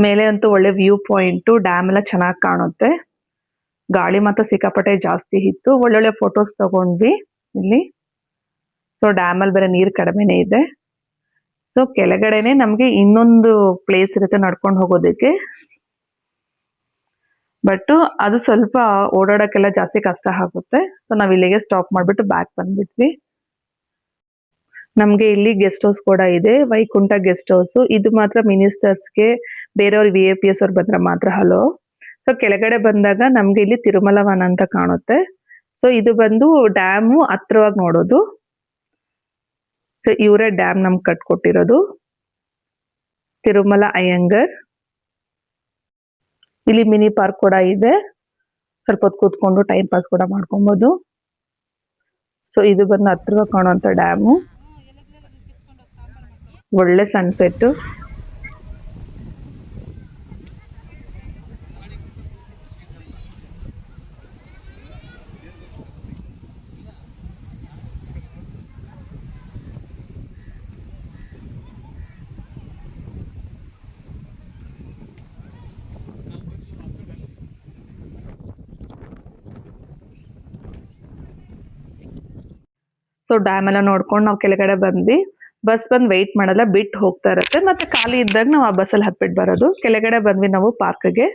ಮೇಲೆ ಅಂತೂ ಒಳ್ಳೆ ವ್ಯೂ ಪಾಯಿಂಟು, ಡ್ಯಾಮ್ ಎಲ್ಲ ಚೆನ್ನಾಗಿ ಕಾಣುತ್ತೆ. ಗಾಳಿ ಮಾತ್ರ ಸಿಕ್ಕಾಪಟ್ಟೆ ಜಾಸ್ತಿ ಇತ್ತು. ಒಳ್ಳೊಳ್ಳೆ ಫೋಟೋಸ್ ತಗೊಂಡ್ವಿ ಇಲ್ಲಿ. ಸೊ ಡ್ಯಾಮಲ್ಲಿ ಬೇರೆ ನೀರು ಕಡಿಮೆನೇ ಇದೆ. ಸೊ ಕೆಳಗಡೆನೆ ನಮಗೆ ಇನ್ನೊಂದು ಪ್ಲೇಸ್ ಇರುತ್ತೆ ನಡ್ಕೊಂಡು ಹೋಗೋದಕ್ಕೆ. ಬಟ್ ಅದು ಸ್ವಲ್ಪ ಓಡಾಡೋಕ್ಕೆಲ್ಲ ಜಾಸ್ತಿ ಕಷ್ಟ ಆಗುತ್ತೆ. ಸೊ ನಾವು ಇಲ್ಲಿಗೆ ಸ್ಟಾಪ್ ಮಾಡಿಬಿಟ್ಟು ಬ್ಯಾಕ್ ಬಂದ್ಬಿಟ್ವಿ. ನಮಗೆ ಇಲ್ಲಿ ಗೆಸ್ಟ್ ಹೌಸ್ ಕೂಡ ಇದೆ, ವೈಕುಂಠ ಗೆಸ್ಟ್ ಹೌಸ್. ಇದು ಮಾತ್ರ ಮಿನಿಸ್ಟರ್ಸ್ಗೆ, ಬೇರೆಯವ್ರ VIPs ಅವ್ರು ಬಂದ್ರೆ ಮಾತ್ರ ಹಲೋ. ಸೊ ಕೆಳಗಡೆ ಬಂದಾಗ ನಮ್ಗೆ ಇಲ್ಲಿ ತಿರುಮಲ ವನ ಅಂತ ಕಾಣುತ್ತೆ. ಸೊ ಇದು ಬಂದು ಡ್ಯಾಮು ಹತ್ರವಾಗಿ ನೋಡೋದು. ಸೊ ಇವರೇ ಡ್ಯಾಮ್ ನಮ್ಗೆ ಕಟ್ಕೊಟ್ಟಿರೋದು, ತಿರುಮಲ ಅಯ್ಯಂಗರ್. ಇಲ್ಲಿ ಮಿನಿ ಪಾರ್ಕ್ ಕೂಡ ಇದೆ, ಸ್ವಲ್ಪ ಹೊತ್ತು ಕೂತ್ಕೊಂಡು ಟೈಮ್ ಪಾಸ್ ಕೂಡ ಮಾಡ್ಕೊಬೋದು. ಸೊ ಇದು ಬಂದು ಹತ್ತಿರ ಕಾಣುವಂಥ ಡ್ಯಾಮು, ಒಳ್ಳೆ ಸನ್ಸೆಟ್ಟು. ಸೊ ಡ್ಯಾಮ್ ಎಲ್ಲ ನೋಡ್ಕೊಂಡು ನಾವು ಕೆಳಗಡೆ ಬಂದ್ವಿ. ಬಸ್ ಬಂದು ವೆಯ್ಟ್ ಮಾಡಲ್ಲ, ಬಿಟ್ಟು ಹೋಗ್ತಾ ಇರುತ್ತೆ. ಮತ್ತೆ ಖಾಲಿ ಇದ್ದಾಗ ನಾವು ಆ ಬಸ್ಸಲ್ಲಿ ಹತ್ಬಿಟ್ಟು ಬರೋದು. ಕೆಳಗಡೆ ಬಂದ್ವಿ ನಾವು ಪಾರ್ಕ್ಗೆ.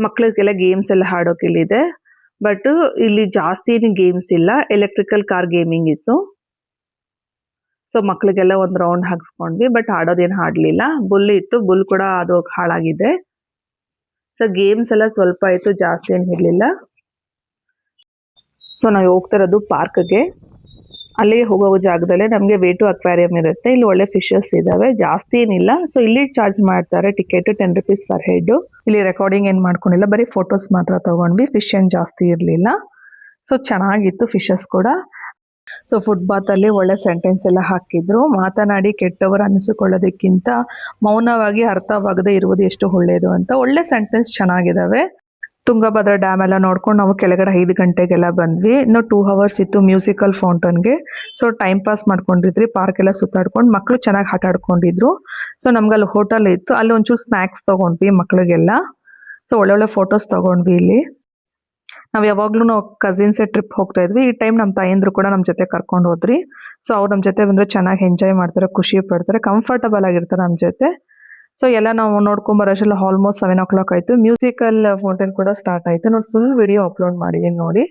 ಮಕ್ಳಿಗೆಲ್ಲ ಗೇಮ್ಸ್ ಎಲ್ಲ ಆಡೋಕೆ ಇಲ್ಲಿದೆ. ಬಟ್ ಇಲ್ಲಿ ಜಾಸ್ತಿ ಗೇಮ್ಸ್ ಇಲ್ಲ, ಎಲೆಕ್ಟ್ರಿಕಲ್ ಕಾರ್ ಗೇಮಿಂಗ್ ಇತ್ತು. ಸೊ ಮಕ್ಳಿಗೆಲ್ಲ ಒಂದು ರೌಂಡ್ ಹಾಕ್ಸ್ಕೊಂಡ್ವಿ, ಬಟ್ ಆಡೋದೇನು ಆಡಲಿಲ್ಲ. ಬುಲ್ ಇತ್ತು, ಬುಲ್ ಕೂಡ ಅದು ಹಾಳಾಗಿದೆ. ಸೊ ಗೇಮ್ಸ್ ಎಲ್ಲ ಸ್ವಲ್ಪ ಇತ್ತು, ಜಾಸ್ತಿ ಏನು ಇರಲಿಲ್ಲ. ಸೊ ನಾವು ಹೋಗ್ತಾ ಇರೋದು ಪಾರ್ಕ್ಗೆ. ಅಲ್ಲಿಗೆ ಹೋಗೋ ಜಾಗದಲ್ಲೇ ನಮಗೆ ವೇಟು ಅಕ್ವೇರಿಯಂ ಇರುತ್ತೆ. ಇಲ್ಲಿ ಒಳ್ಳೆ ಫಿಶಸ್ ಇದಾವೆ, ಜಾಸ್ತಿ ಏನಿಲ್ಲ. ಸೊ ಇಲ್ಲಿ ಚಾರ್ಜ್ ಮಾಡ್ತಾರೆ ಟಿಕೆಟ್, 10 rupees ಪರ್ ಹೆಡ್. ಇಲ್ಲಿ ರೆಕಾರ್ಡಿಂಗ್ ಏನು ಮಾಡ್ಕೊಂಡಿಲ್ಲ, ಬರೀ ಫೋಟೋಸ್ ಮಾತ್ರ ತಗೊಂಡ್ವಿ. ಫಿಶ್ ಏನು ಜಾಸ್ತಿ ಇರಲಿಲ್ಲ. ಸೊ ಚೆನ್ನಾಗಿತ್ತು ಫಿಶಸ್ ಕೂಡ. ಸೊ ಫುಟ್ಪಾತ್ ಅಲ್ಲಿ ಒಳ್ಳೆ ಸೆಂಟೆನ್ಸ್ ಎಲ್ಲ ಹಾಕಿದ್ರು. ಮಾತನಾಡಿ ಕೆಟ್ಟವರು ಅನಿಸಿಕೊಳ್ಳೋದಕ್ಕಿಂತ ಮೌನವಾಗಿ ಅರ್ಥವಾಗದೆ ಇರುವುದು ಎಷ್ಟು ಒಳ್ಳೆಯದು ಅಂತ ಒಳ್ಳೆ ಸೆಂಟೆನ್ಸ್ ಚೆನ್ನಾಗಿದಾವೆ. ತುಂಗಭದ್ರಾ ಡ್ಯಾಮ್ ಎಲ್ಲ ನೋಡ್ಕೊಂಡು ನಾವು ಕೆಳಗಡೆ 5 ಗಂಟೆಗೆಲ್ಲ ಬಂದ್ವಿ. ಇನ್ನು 2 hours ಇತ್ತು ಮ್ಯೂಸಿಕಲ್ ಫೌಂಟನ್ಗೆ. ಸೊ ಟೈಮ್ ಪಾಸ್ ಮಾಡ್ಕೊಂಡಿದ್ರಿ, ಪಾರ್ಕ್ ಎಲ್ಲ ಸುತ್ತಾಡ್ಕೊಂಡು ಮಕ್ಕಳು ಚೆನ್ನಾಗಿ ಆಟ ಆಡ್ಕೊಂಡಿದ್ರು. ಸೊ ನಮ್ಗೆ ಅಲ್ಲಿ ಹೋಟೆಲ್ ಇತ್ತು, ಅಲ್ಲಿ ಒಂಚೂರು ಸ್ನ್ಯಾಕ್ಸ್ ತಗೊಂಡ್ವಿ ಮಕ್ಳಿಗೆಲ್ಲ. ಸೊ ಒಳ್ಳೊಳ್ಳೆ ಫೋಟೋಸ್ ತಗೊಂಡ್ವಿ ಇಲ್ಲಿ. ನಾವು ಯಾವಾಗ್ಲೂ ನಾವು ಕಸಿನ್ಸೇ ಟ್ರಿಪ್ ಹೋಗ್ತಾ ಇದ್ವಿ. ಈ ಟೈಮ್ ನಮ್ಮ ತಾಯಂದ್ರು ಕೂಡ ನಮ್ಮ ಜೊತೆ ಕರ್ಕೊಂಡು ಹೋದ್ರಿ. ಸೊ ಅವ್ರು ನಮ್ಮ ಜೊತೆ ಬಂದ್ರೆ ಚೆನ್ನಾಗಿ ಎಂಜಾಯ್ ಮಾಡ್ತಾರೆ, ಖುಷಿ ಪಡ್ತಾರೆ, ಕಂಫರ್ಟಬಲ್ ಆಗಿರ್ತಾರೆ ನಮ್ಮ ಜೊತೆ. ಸೊ ಎಲ್ಲ ನಾವು ನೋಡ್ಕೊಂಬರೋಷ್ಟೆಲ್ಲ ಆಲ್ಮೋಸ್ಟ್ 7 o'clock ಆಯ್ತು. ಮ್ಯೂಸಿಕಲ್ ಫೌಂಟೇನ್ ಕೂಡ ಸ್ಟಾರ್ಟ್ ಆಯ್ತು ನೋಡಿ. ಫುಲ್ ವಿಡಿಯೋ ಅಪ್ಲೋಡ್ ಮಾಡಿದೀನಿ ನೋಡಿ.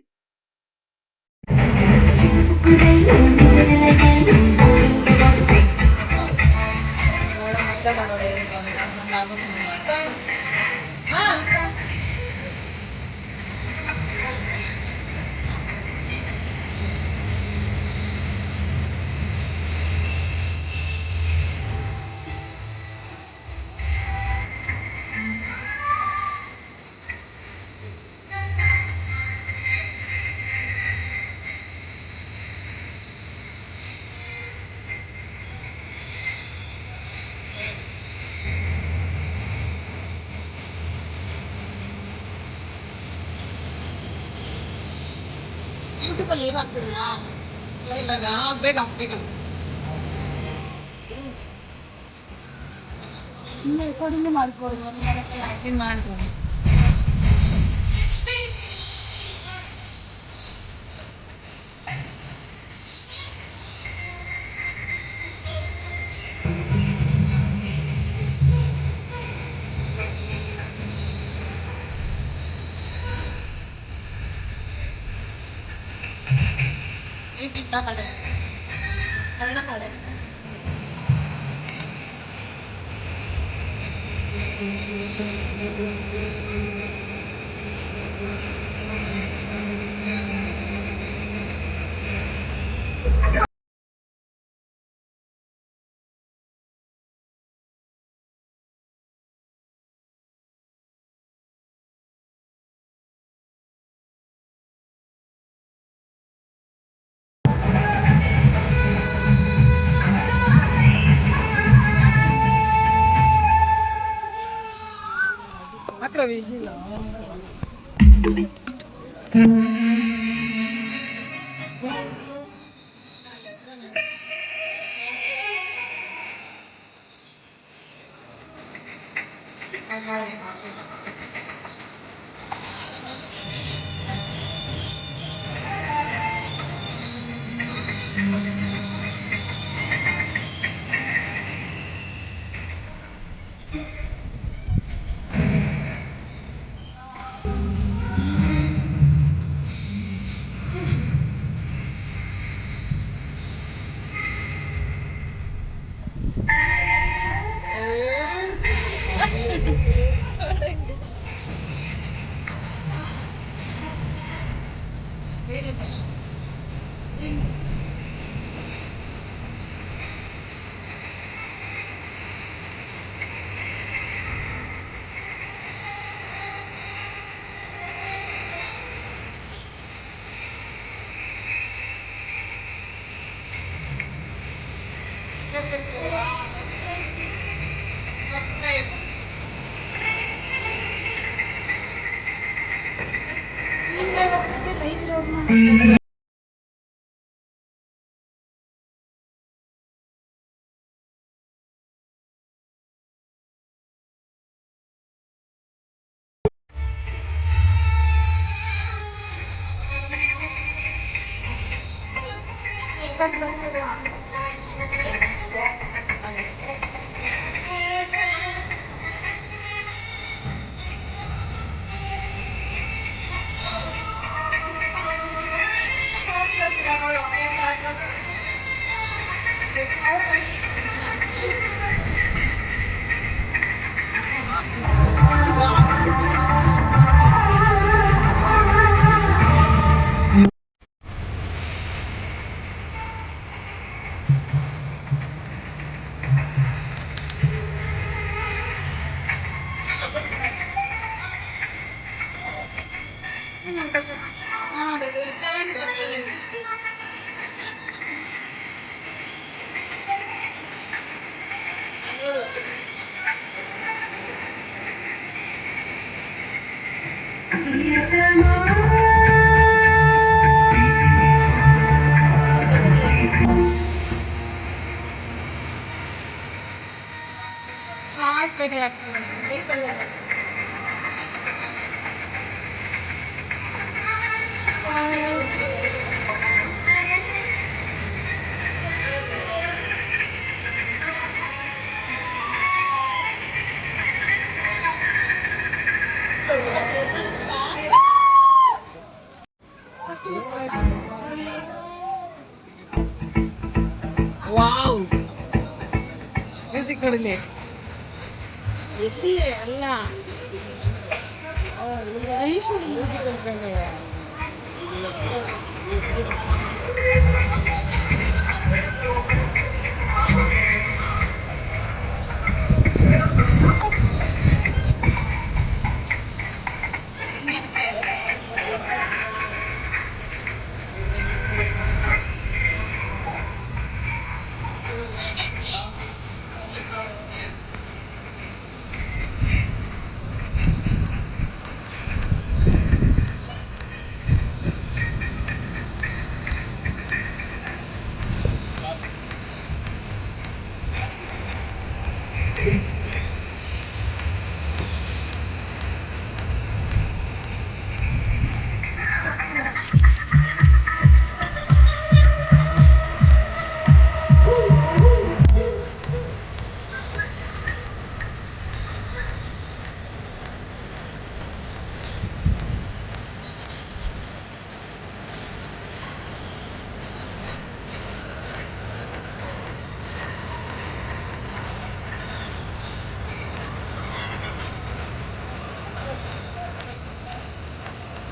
ವಾವ್ ಮ್ಯೂಸಿಕ್ ನೋಡಿಲಿ ಎಚ್ಚಿ ಅಲ್ಲ ಐಶ್ವರ್ಯ ಮ್ಯೂಸಿಕ್ ಅನ್ಕೊಂಡೆ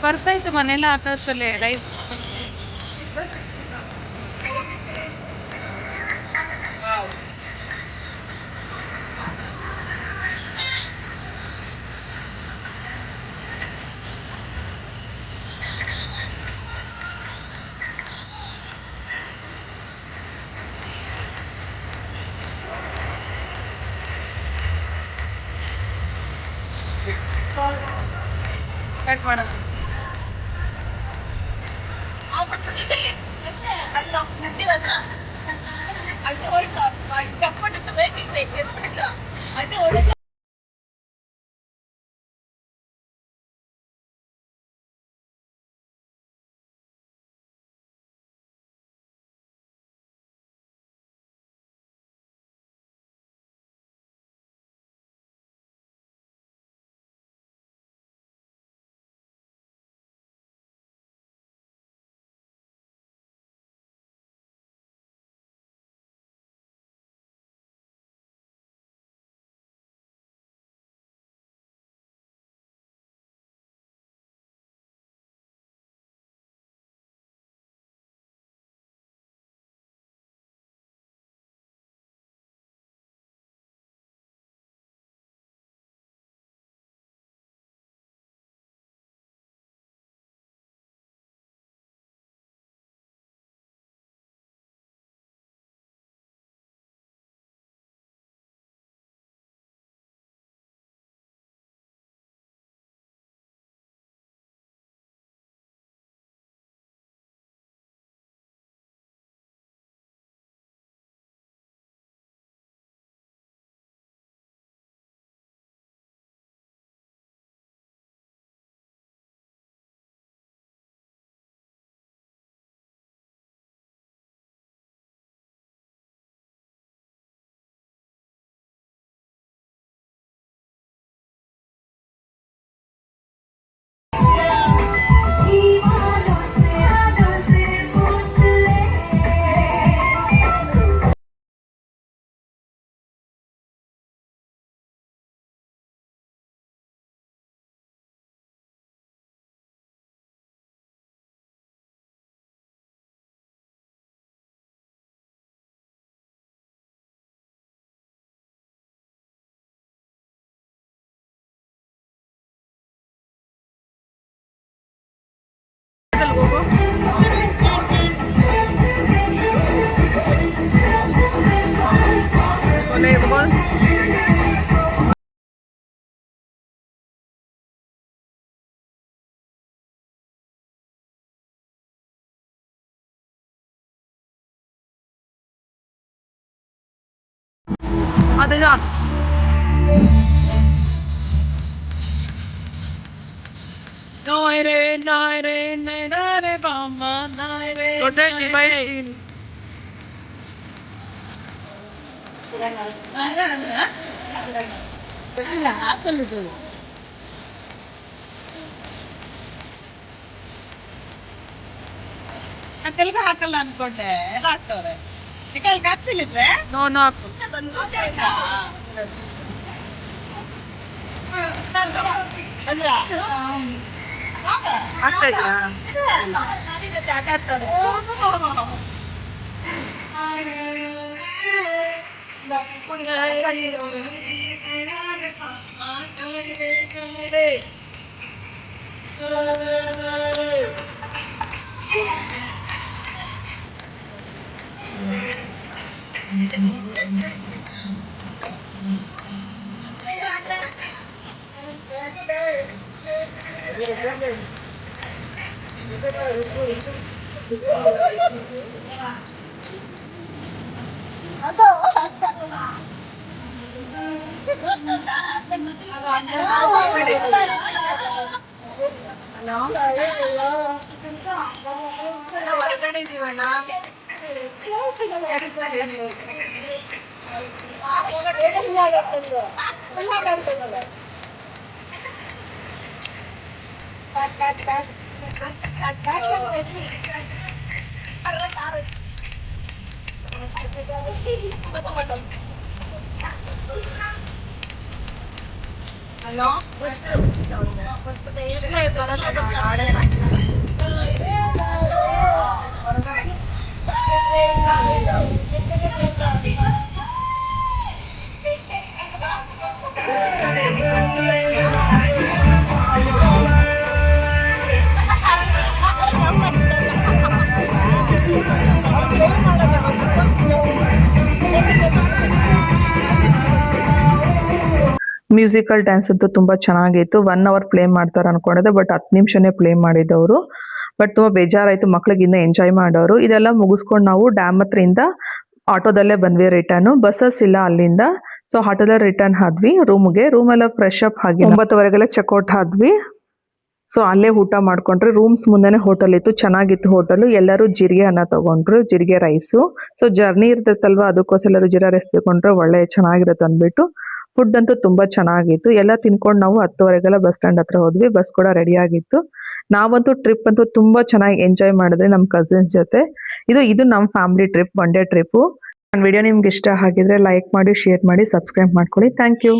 ಬರ್ತಾಯ್ತು ಮನೆಲ್ಲ ಆಕಾಶಲ್ಲೇ ಲೈವ್ ಕಟ್ ಮಾಡ ಹೋಗು. voleibol. Adegan. Naire, bamba, naire. Total device. Telugu ಹಾಕಲ್ಲ ಅನ್ಕೊಂಡೆ ಎಲ್ಲ ಹಾಕ್ತವ್ರೆ ಹಾಕ್ತಿಲ್ಲಿದ್ರೆ No, no. ಅಂದ್ರ ಆಗ್ತಾ ಇದೆಯಾ? ಅದು ಹೊರಗಡೆ ಇದೀವಣ್ಣ. ಹಲೋ ಮ್ಯೂಸಿಕಲ್ ಡ್ಯಾನ್ಸ್ ಅಂತೂ ತುಂಬಾ ಚೆನ್ನಾಗಿತ್ತು. 1 ಅವರ್ ಪ್ಲೇ ಮಾಡ್ತಾರೆ ಅನ್ಕೊಂಡಿದ್ದೆ, ಬಟ್ 10 ನಿಮಿಷನೇ ಪ್ಲೇ ಮಾಡಿದವರು. ಬಟ್ ತುಂಬಾ ಬೇಜಾರಾಯ್ತು, ಮಕ್ಳಿಗೆ ಇನ್ನೂ ಎಂಜಾಯ್ ಮಾಡೋರು. ಇದೆಲ್ಲ ಮುಗಿಸ್ಕೊಂಡು ನಾವು ಡ್ಯಾಮ್ ಹತ್ರದಿಂದ ಆಟೋದಲ್ಲೇ ಬಂದ್ವಿ ರಿಟರ್ನ್. ಬಸ್ಸಸ್ ಇಲ್ಲ ಅಲ್ಲಿಂದ, ಸೊ ಆಟೋದಲ್ಲಿ ರಿಟರ್ನ್ ಆದ್ವಿ ರೂಮ್ಗೆ. ರೂಮೆಲ್ಲ ಫ್ರೆಶ್ ಅಪ್ ಆಗಿ 9:00ವರೆಗೆಲ್ಲ ಚೆಕ್ಔಟ್ ಆದ್ವಿ. ಸೊ ಅಲ್ಲೇ ಊಟ ಮಾಡ್ಕೊಂಡ್ರೆ ರೂಮ್ಸ್ ಮುಂದೆನೆ ಹೋಟೆಲ್ ಇತ್ತು, ಚೆನ್ನಾಗಿತ್ತು ಹೋಟೆಲ್. ಎಲ್ಲರೂ ಜೀರಿಗೆ ಅನ್ನ ತಗೊಂಡ್ರು, ಜೀರಿಗೆ ರೈಸು. ಸೊ ಜರ್ನಿ ಇರ್ತೈತಲ್ವಾ, ಅದಕ್ಕೋಸ್ಕರ ಎಲ್ಲರೂ ಜೀರಾ ರೈಸ್ ತಗೊಂಡ್ರೆ ಒಳ್ಳೆ ಚೆನ್ನಾಗಿರುತ್ತೆ ಅಂದ್ಬಿಟ್ಟು. ಫುಡ್ ಅಂತೂ ತುಂಬಾ ಚೆನ್ನಾಗಿತ್ತು. ಎಲ್ಲ ತಿನ್ಕೊಂಡು ನಾವು 10:00ವರೆಗೆಲ್ಲ ಬಸ್ ಸ್ಟ್ಯಾಂಡ್ ಹತ್ರ ಹೋದ್ವಿ. ಬಸ್ ಕೂಡ ರೆಡಿ ಆಗಿತ್ತು. ನಾವಂತೂ ಟ್ರಿಪ್ ಅಂತೂ ತುಂಬಾ ಚೆನ್ನಾಗಿ ಎಂಜಾಯ್ ಮಾಡಿದ್ವಿ ನಮ್ಮ ಕಸಿನ್ಸ್ ಜೊತೆ. ಇದು ನಮ್ಮ ಫ್ಯಾಮಿಲಿ ಟ್ರಿಪ್, 1 ಡೇ ಟ್ರಿಪ್. ನನ್ನ ವಿಡಿಯೋ ನಿಮ್ಗೆ ಇಷ್ಟ ಆಗಿದ್ರೆ ಲೈಕ್ ಮಾಡಿ, ಶೇರ್ ಮಾಡಿ, ಸಬ್ಸ್ಕ್ರೈಬ್ ಮಾಡ್ಕೊಳ್ಳಿ. Thank you.